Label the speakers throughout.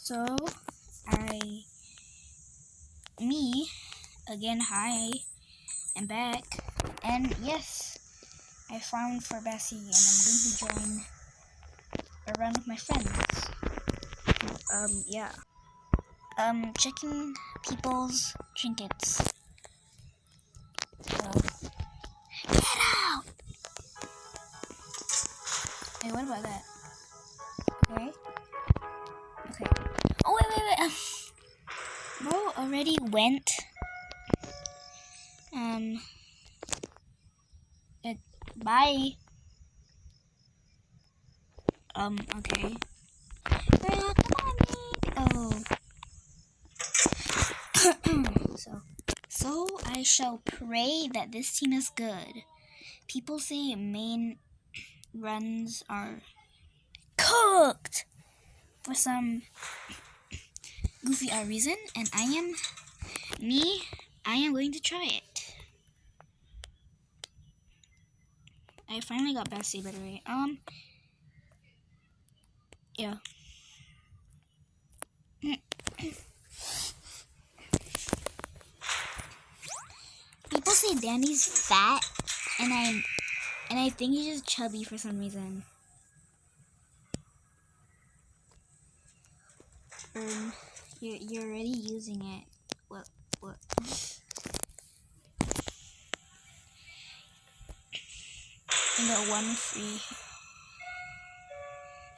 Speaker 1: So, again, hi, I'm back, and yes, I found for Bessie, and I'm going to join around with my friends. Yeah. Checking people's trinkets. So, get out! Hey, what about that? Okay. Oh, wait. Bro already went. Bye. Okay. Oh. So I shall pray that this team is good. People say main runs are cooked for some goofy reason, and I am going to try it. I finally got Bessie, by the way. Yeah. People say Danny's fat, and I think he's just chubby for some reason. You're already using it. What? And got one free.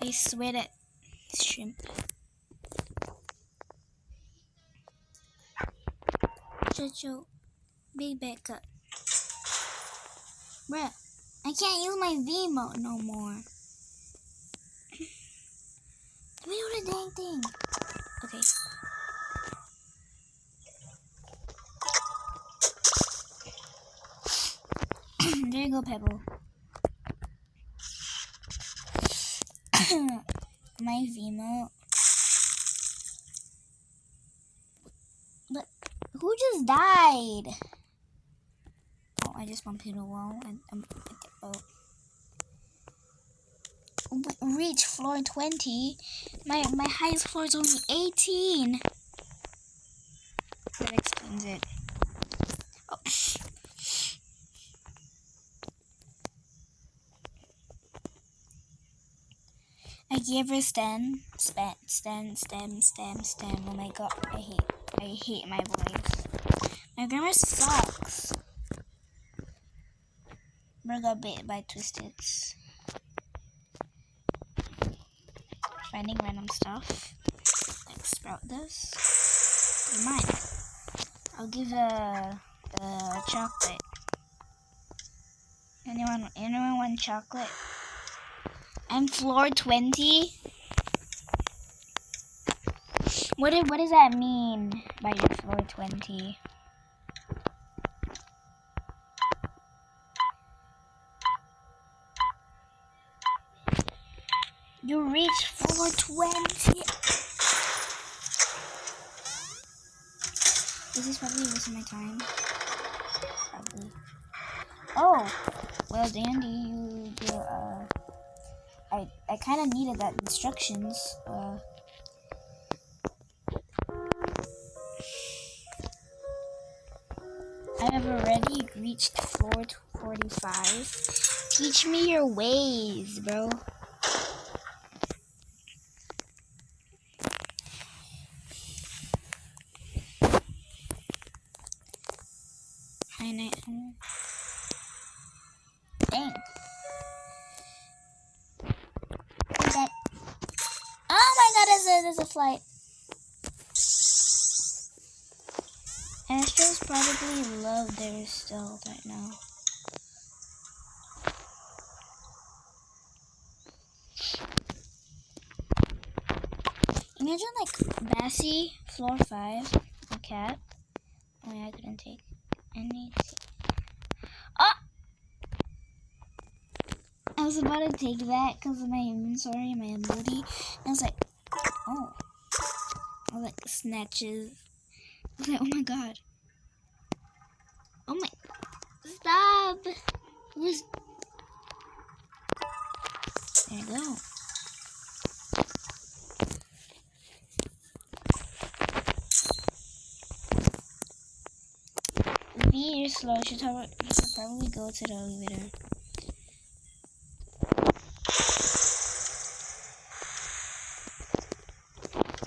Speaker 1: I swear that shrimp. Jojo, big backup. Bruh, I can't use my V mode no more. Let me do the dang thing. Okay. There you go, Pebble. My V mode. But who just died? Oh, I just bumped into a wall. Reach floor 20. My highest floor is only 18. That explains it. Oh. I gave her stem. Oh my god, I hate my voice. My grammar sucks. Bro got bit by Twisteds. Finding random stuff. Like sprout this. Never mind. I'll give the chocolate. Anyone want chocolate? I'm floor 20. What does that mean by your floor 20? You reached floor 20. This is probably wasting my time. Probably. Oh, well, Dandy, I kind of needed that instructions. I have already reached floor 45. Teach me your ways, bro. Hi, night. Dang. That. Oh my god, there's a flight. Astros probably love their stealth right now. Imagine like Bessie, floor 5, a cat. Oh yeah, I couldn't take any. Oh! I was about to take that because of my inventory, my ability. And I was like, oh. I was like, snatches. I was like, oh my god. Oh my. Stop! Who's. There you go. you're slow. You should probably go to the elevator.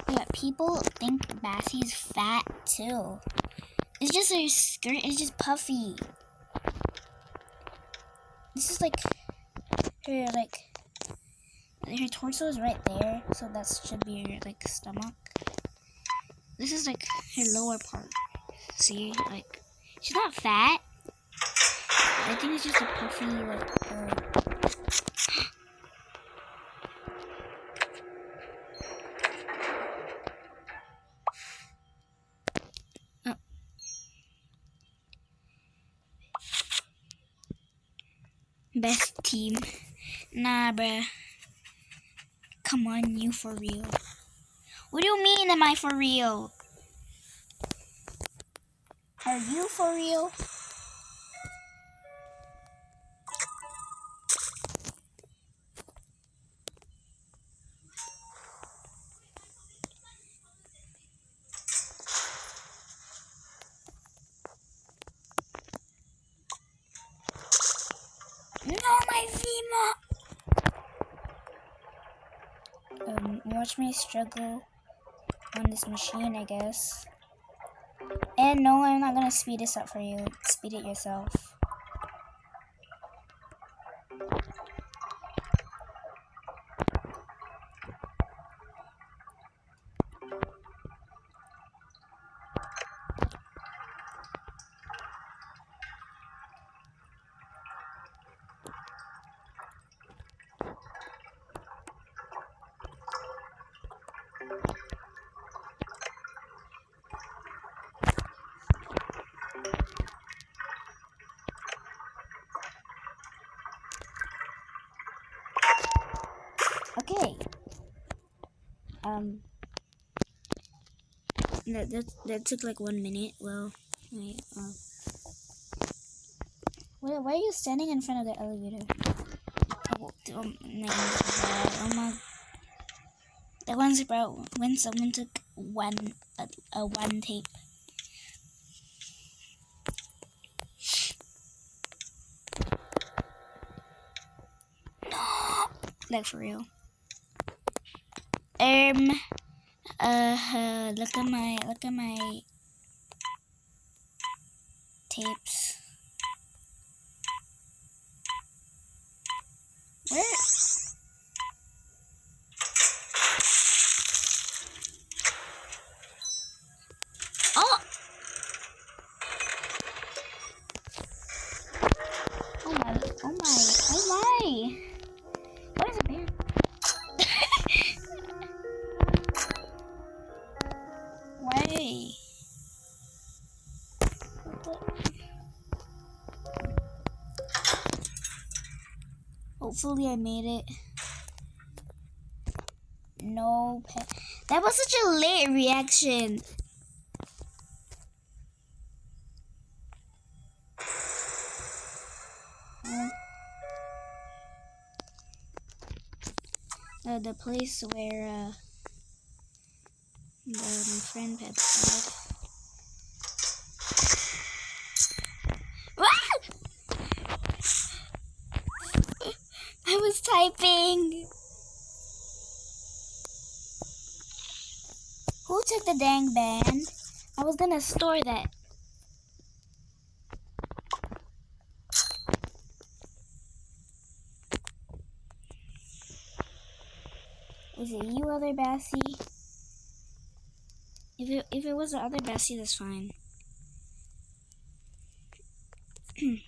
Speaker 1: Yeah, people think Bassie's fat too. It's just her skirt is just puffy. This is like her her torso is right there, so that should be her like stomach. This is like her lower part. See, like she's not fat. I think it's just a puffy Oh. Best team. Nah, bruh. Come on, you for real. What do you mean, am I for real? Are you for real? No, my Vima! Watch me struggle on this machine, I guess. And no, I'm not gonna speed this up for you. Speed it yourself. Okay. That took like 1 minute. Well, wait. Why are you standing in front of the elevator? Oh my. That one's about when someone took one tape. No, like for real. Look at my tapes. Where? Oh! Oh my! Oh my! Oh my! What is a bear? Why? Hopefully I made it. No pet. That was such a late reaction. The place where my friend Pep died. I was typing. Who took the dang band? I was gonna store that. Is it you, other Bassie? If it was the other Bassie, that's fine. I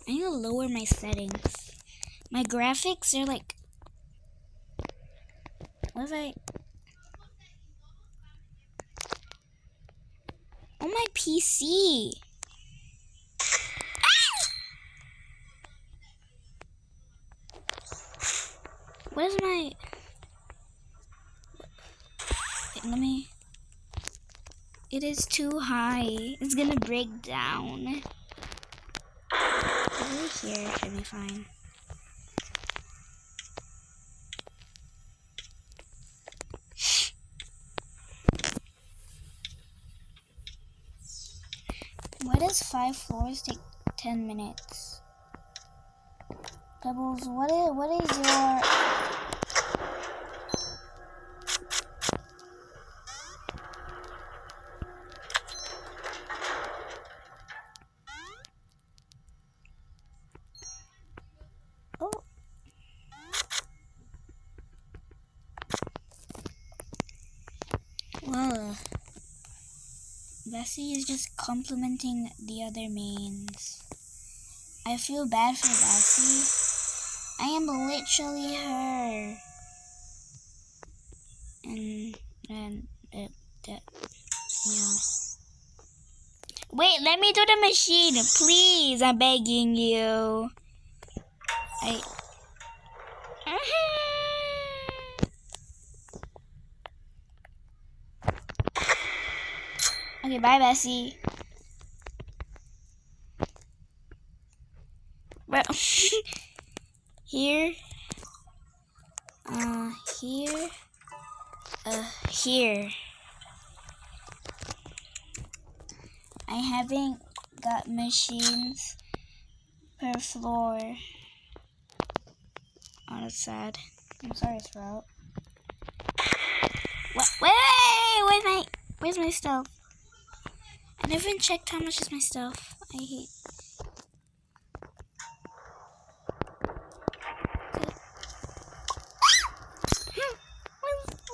Speaker 1: need to lower my settings. My graphics are like. What if I? On my PC. What is my? Wait, let me. It is too high. It's gonna break down. Over here should be fine. Why does 5 floors take 10 minutes? Pebbles, what is your... Oh. Well, Bessie is just complimenting the other mains. I feel bad for Bessie. I am literally her. And yeah. Wait, let me do the machine, please. I'm begging you. Okay, bye, Bessie. Well, here. Here. Here. I haven't got machines per floor. Oh, that's sad. I'm sorry, Sprout. What? Wait! Where's my stuff? I never even checked how much is my stuff. I hate.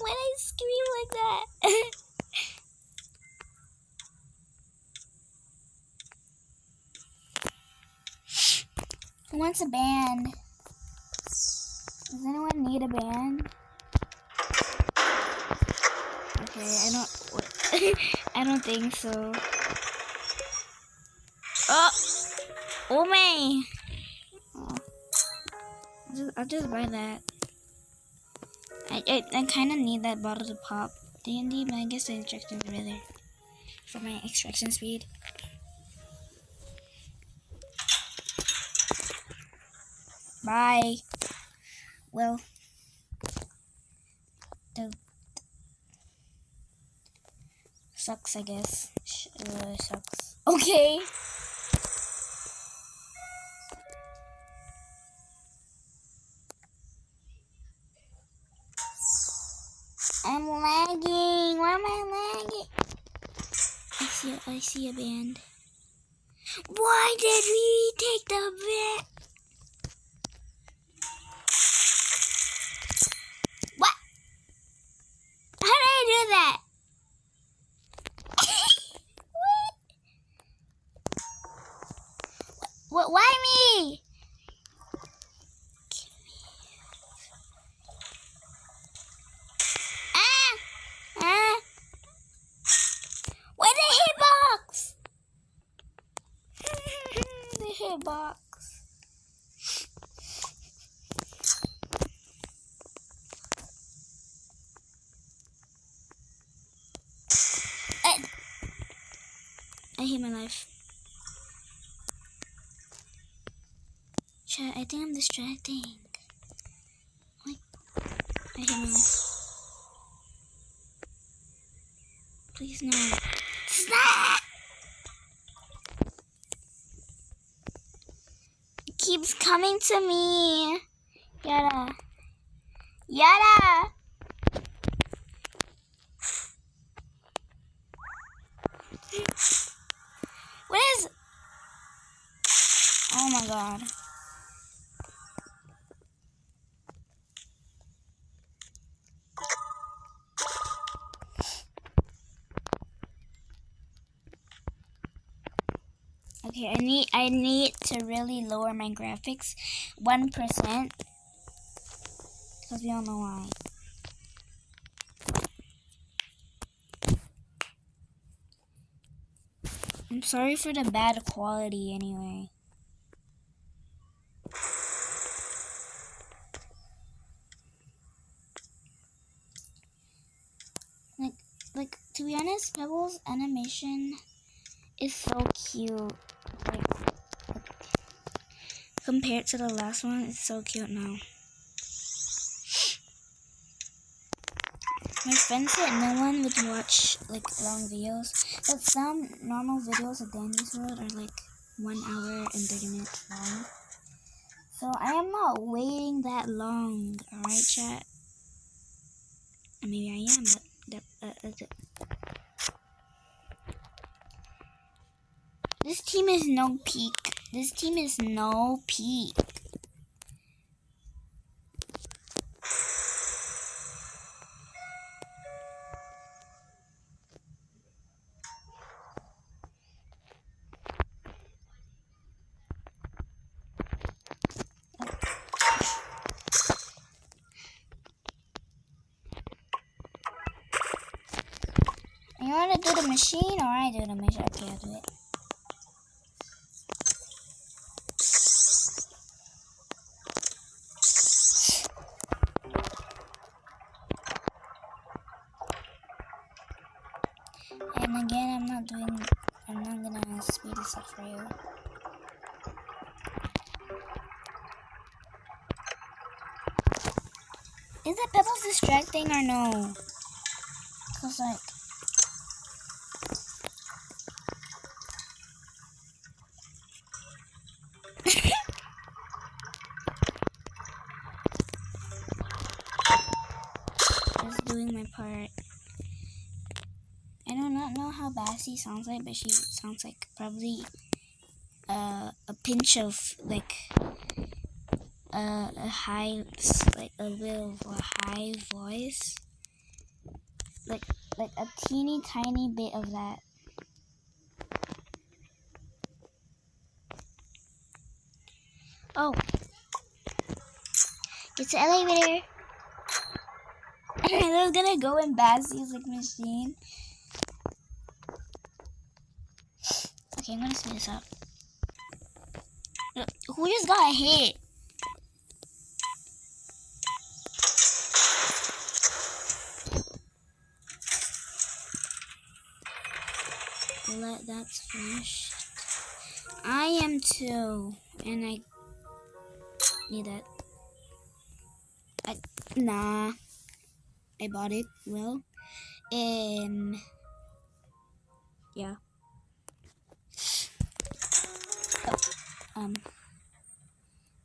Speaker 1: Why did I scream like that? Who wants a band? Does anyone need a band? Okay, I don't think so. Oh my! Oh. I'll just buy that. I kind of need that bottle to pop D&D, but I guess the instructions are there for my extraction speed. Bye. Well, sucks, I guess. Sucks. Okay. I'm lagging. Why am I lagging? I see a band. Why did we take the band? What? How did I do that? What? Why me? Where's the hitbox? The hitbox. I hate my life. Chat, I think I'm distracting. Like, I hate my life. Please no. Stop! It keeps coming to me. Yada. Yada! What is... Oh my god. Okay, I need to really lower my graphics 1% because we all know why. I'm sorry for the bad quality anyway. Like to be honest, Pebbles' animation is so cute. Like, compared to the last one, it's so cute now. My friend said no one would watch like long videos, but some normal videos of Dandy's World are like 1 hour and 30 minutes long. So I am not waiting that long, alright chat? Maybe I am, but that's it. This team is no peak. This team is no peak. You want to do the machine or I do the machine? Okay, I'll do it. And again, I'm not gonna speed this up for you. Is it Pebbles distracting or no? Cause like, just doing my part. I do not know how Bassy sounds like, but she sounds like probably a pinch of like a high, like a little high voice, like a teeny tiny bit of that. Oh, it's the elevator. I was gonna go in Bassy's like machine. Okay, I'm gonna speed this up. Who just got hit? That's finished. I am too, and I need that. Nah, I bought it. Well, yeah. Oh,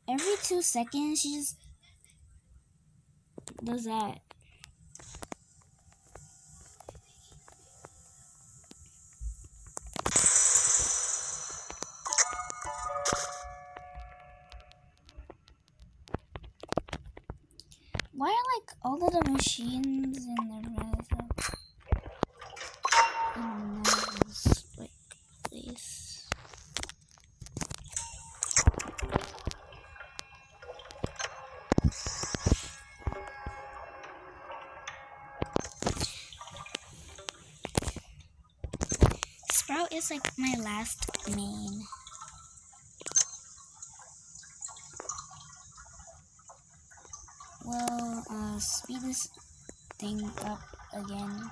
Speaker 1: every 2 seconds she just does that. Why are like all of the machines in the like place? Sprout is like my last main. Well, speed this thing up again.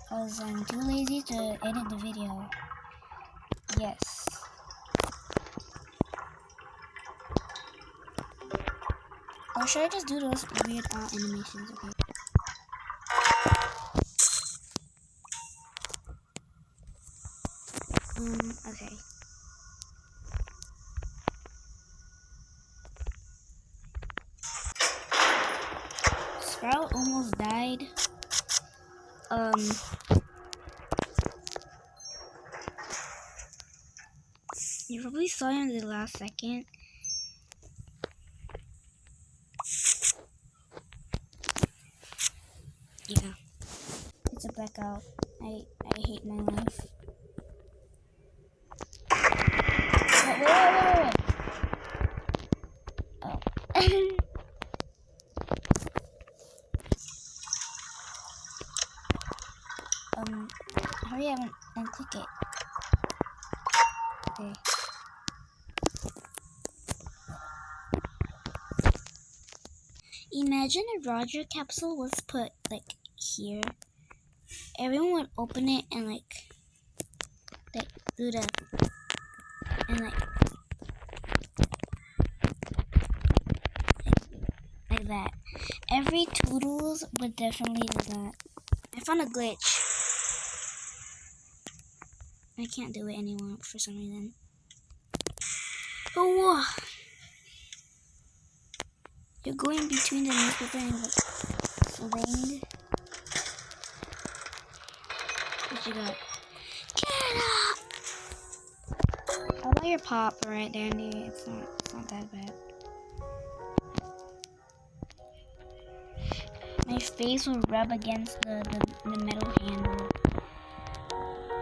Speaker 1: Because I'm too lazy to edit the video. Yes. Or should I just do those weird animations? Okay. Okay. Sprout almost died. You probably saw him in the last second. Yeah. It's a blackout. I hate my life. Wait. Oh. Hurry up and click it. Okay. Imagine a Roger capsule was put like here. Everyone would open it and like do that and like that. Every Toodles would definitely do that. I found a glitch. I can't do it anymore for some reason. Oh, you're going between the newspaper and the sling. What you got? Get up! How about your pop right there, Andy? It's not that bad. My face will rub against the metal handle.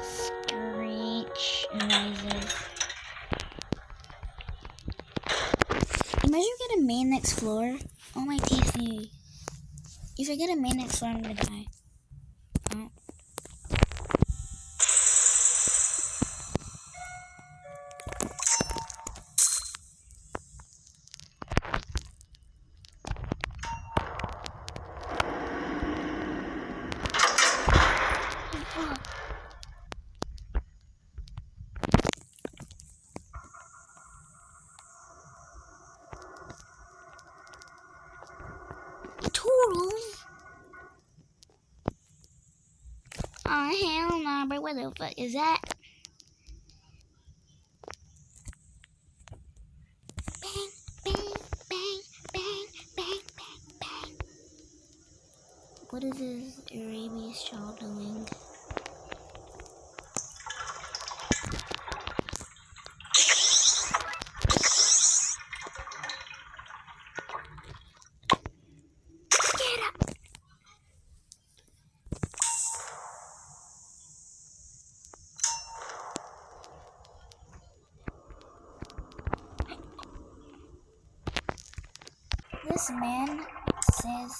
Speaker 1: Screech noises. Imagine you get a main next floor. Oh my TC. If I get a main next floor, I'm gonna die. Oh. Toodles? Oh hell no, but what the fuck is that? Bang, bang, bang, bang, bang, bang, bang. What is this Arabia's child doing? Get up! This man says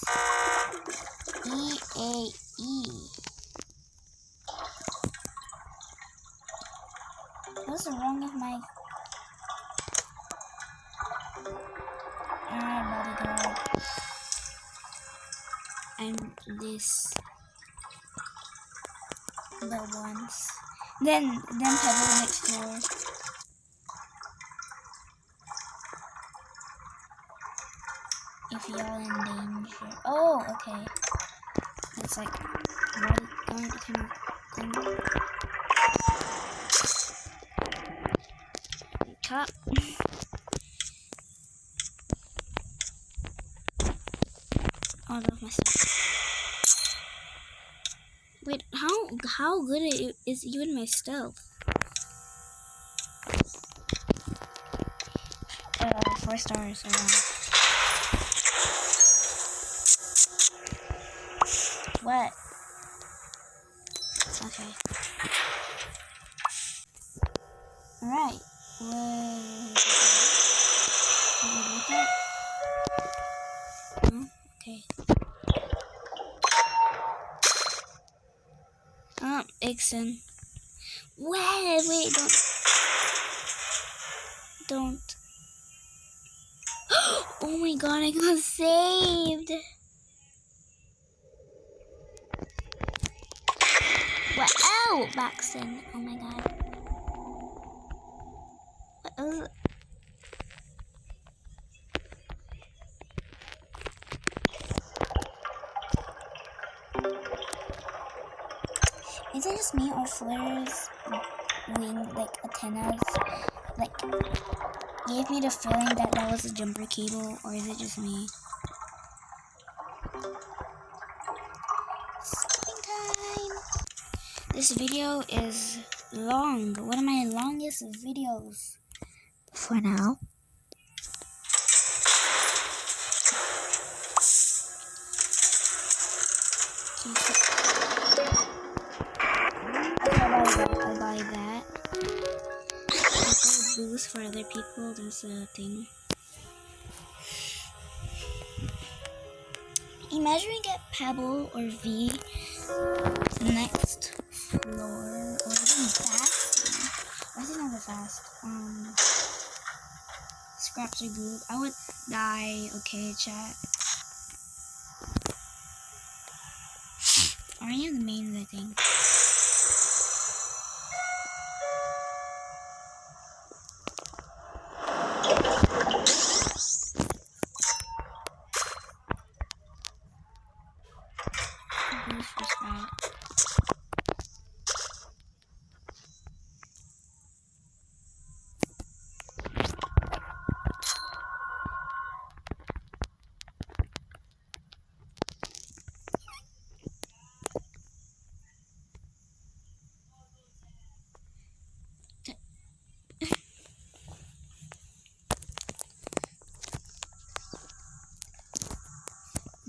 Speaker 1: EAE. What's wrong with my bodyguard? I'm this but once. Then Pebble next floor. If y'all in danger. Oh, okay. It's like going top. Oh, I love myself. Wait, how good is even my stealth? 4 stars. What? Okay. Alright. No? Okay. Oh, Ixon. Wait, don't. Oh my god, I got saved. What? Oh, Baxton. Oh my god. What? Is it just me or Flair's wing, like antennas, like gave me the feeling that was a jumper cable, or is it just me? Skipping time. This video is long. One of my longest videos for now. I'll buy that. Boost for other people, that's a thing. Imagine we get Pebble or V next floor, or even fast. I think not fast. Scraps or group. I would die. Okay, chat. Are you the mains? I think. please, for Sprout.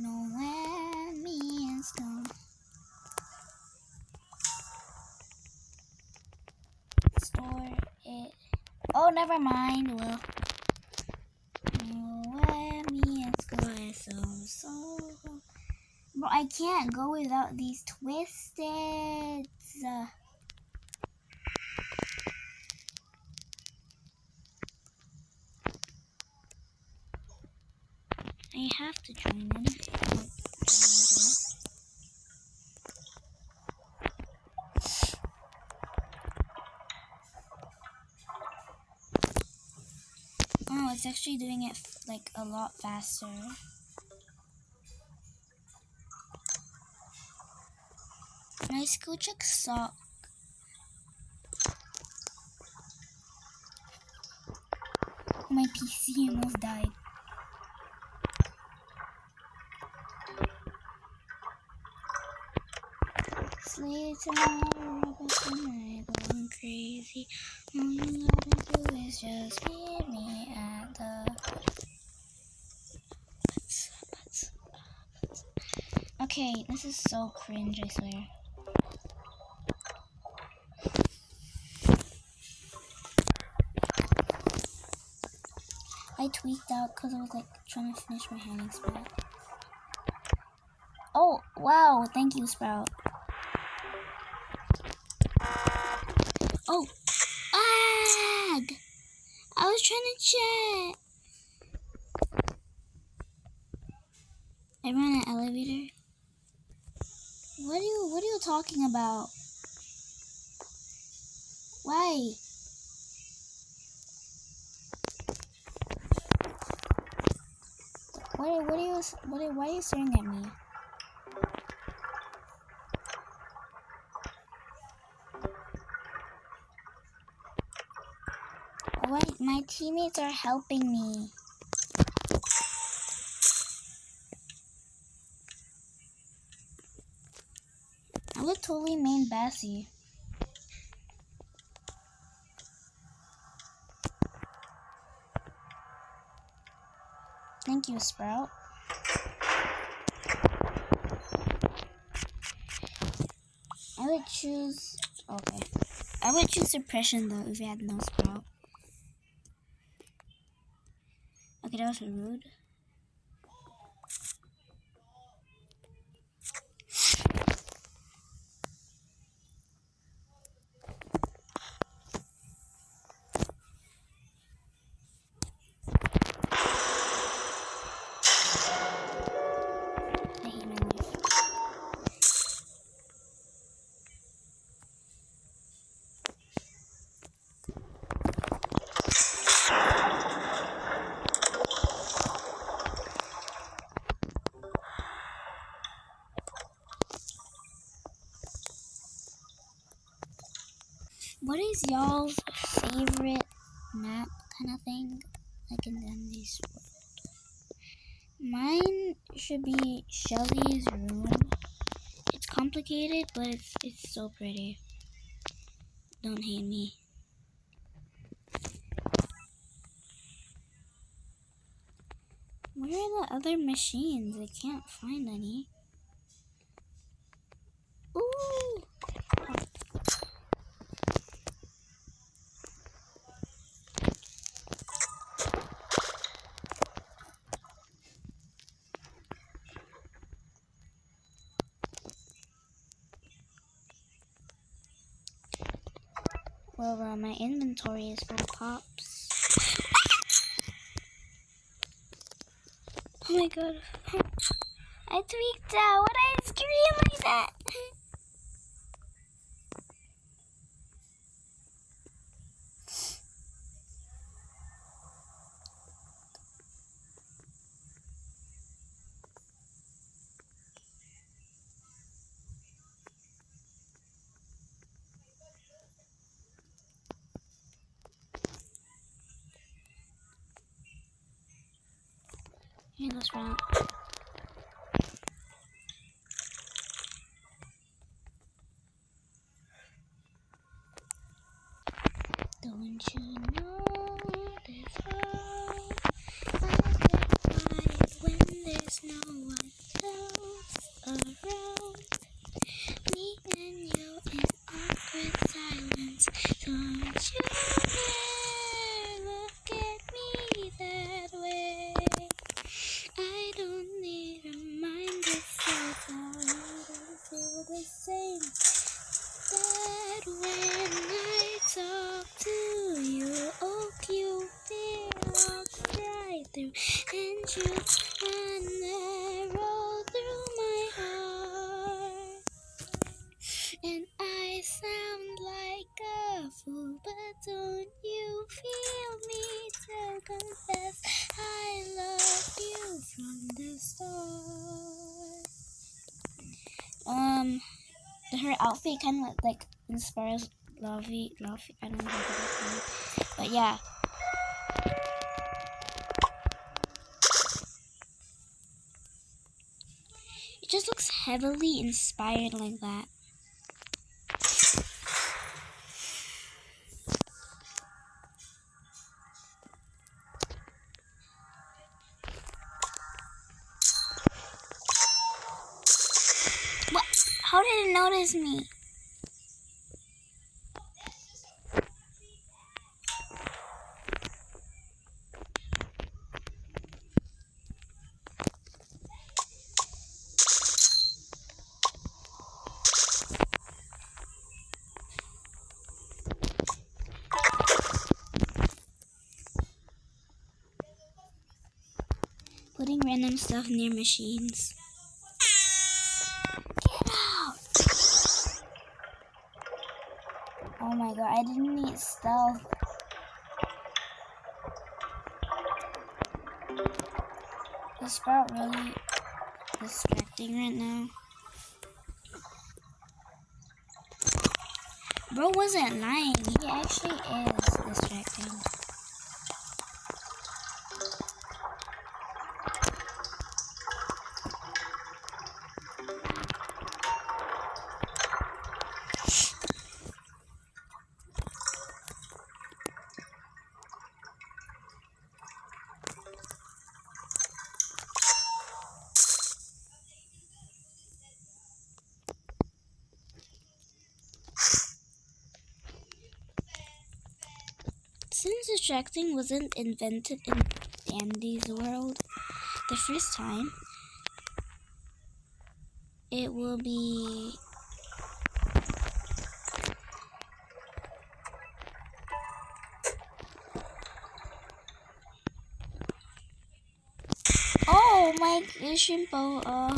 Speaker 1: Nowhere means no. Store it. Oh, never mind. Well, nowhere means go. So. Bro, I can't go without these twisted. I have to join in. Oh, it's actually doing it like a lot faster. My skill checks suck. My PC almost died. Sleep tomorrow, but tonight going crazy. All you gotta do is just meet me at the. Okay, this is so cringe, I swear. I tweaked out because I was like trying to finish my hiding spot. Oh, wow, thank you, Sprout. Oh, ag! I was trying to check. I ran an elevator. What are you talking about? Why? Why are you staring at me? Wait, my teammates are helping me. I would totally main Bassie. Thank you, Sprout. I would choose. Okay. I would choose suppression though if we had no Sprout. Okay, that was rude. I hate my life. What is y'all's favorite map kind of thing? Like in this world. Mine should be Shelly's room. It's complicated, but it's so pretty. Don't hate me. Where are the other machines? I can't find any. Ooh! Well, my inventory is full of pops. Oh my god. I tweaked out. Why did I scream like that? Here goes round. Don't you know this world I get quiet when there's no one else around? Me and you in awkward silence. Don't you dare look at me that way. I don't need reminders so that I feel the same. That when I talk to you, oh Cupid walks right through and shoots an arrow through my heart. And I sound like a fool, but don't you feel me to confess I love you from the start? Her outfit kind of like inspires Lovey. I don't know how to say it, but yeah. It just looks heavily inspired like that. What? How did it notice me? Putting random stuff near machines. Get out! Oh my god, I didn't need stealth. This Sprout really distracting right now. Bro wasn't lying, he actually is distracting. Since distracting wasn't invented in Andy's world the first time, it will be oh my shrimpo. How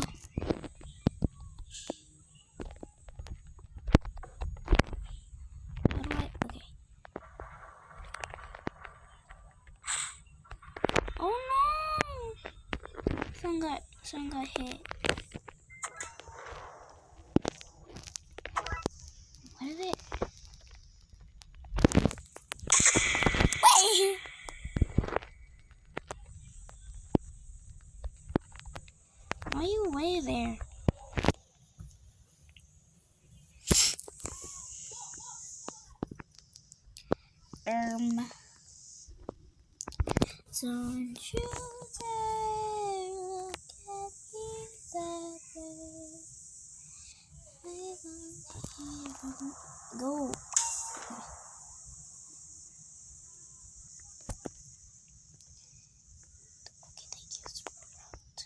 Speaker 1: do I? Okay. Oh no! Someone got hit. What is it? Wait! Why are you way there? Don't you dare look at me that way. I won't even go. Okay, thank you, Sprout.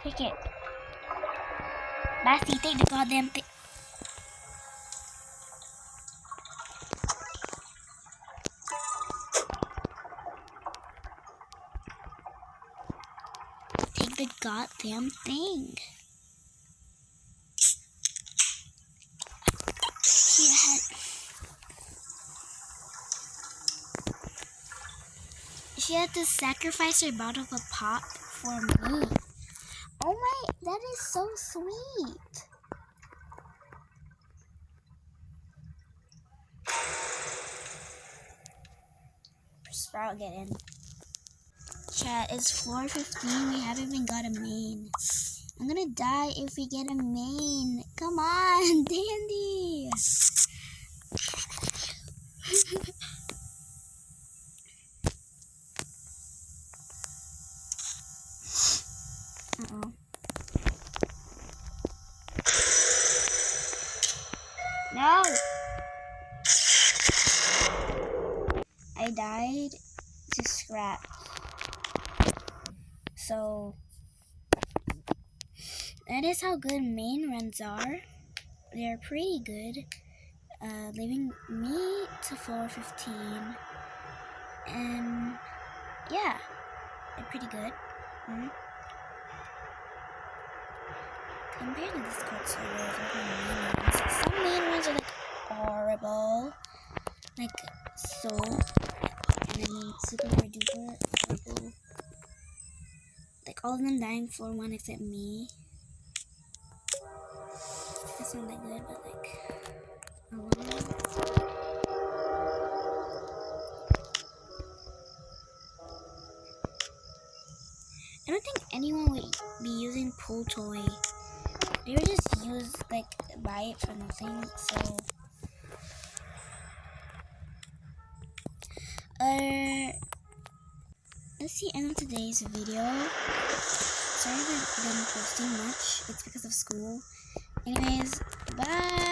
Speaker 1: Take it. Lassie, take the goddamn thing. Take the goddamn thing. She had to sacrifice her bottle of pop for me. Oh my, that is so sweet. Sprout get in. Chat, it's floor 15. We haven't even got a main. I'm gonna die if we get a main. Come on, Dandy. Uh-oh. No! I died to scrap. So that is how good main runs are. They're pretty good. Leaving me to floor 15. And yeah, they're pretty good. Compared to Discord servers, some main runs are like horrible. Like so, and then super duper horrible. Like all of them dying floor 1 except me. That's not that good, but like I don't think anyone would be using Pull Toy. They would just use like buy it for nothing. So that's the end of today's video. Sorry I haven't been posting much. It's because of school. Anyways, bye.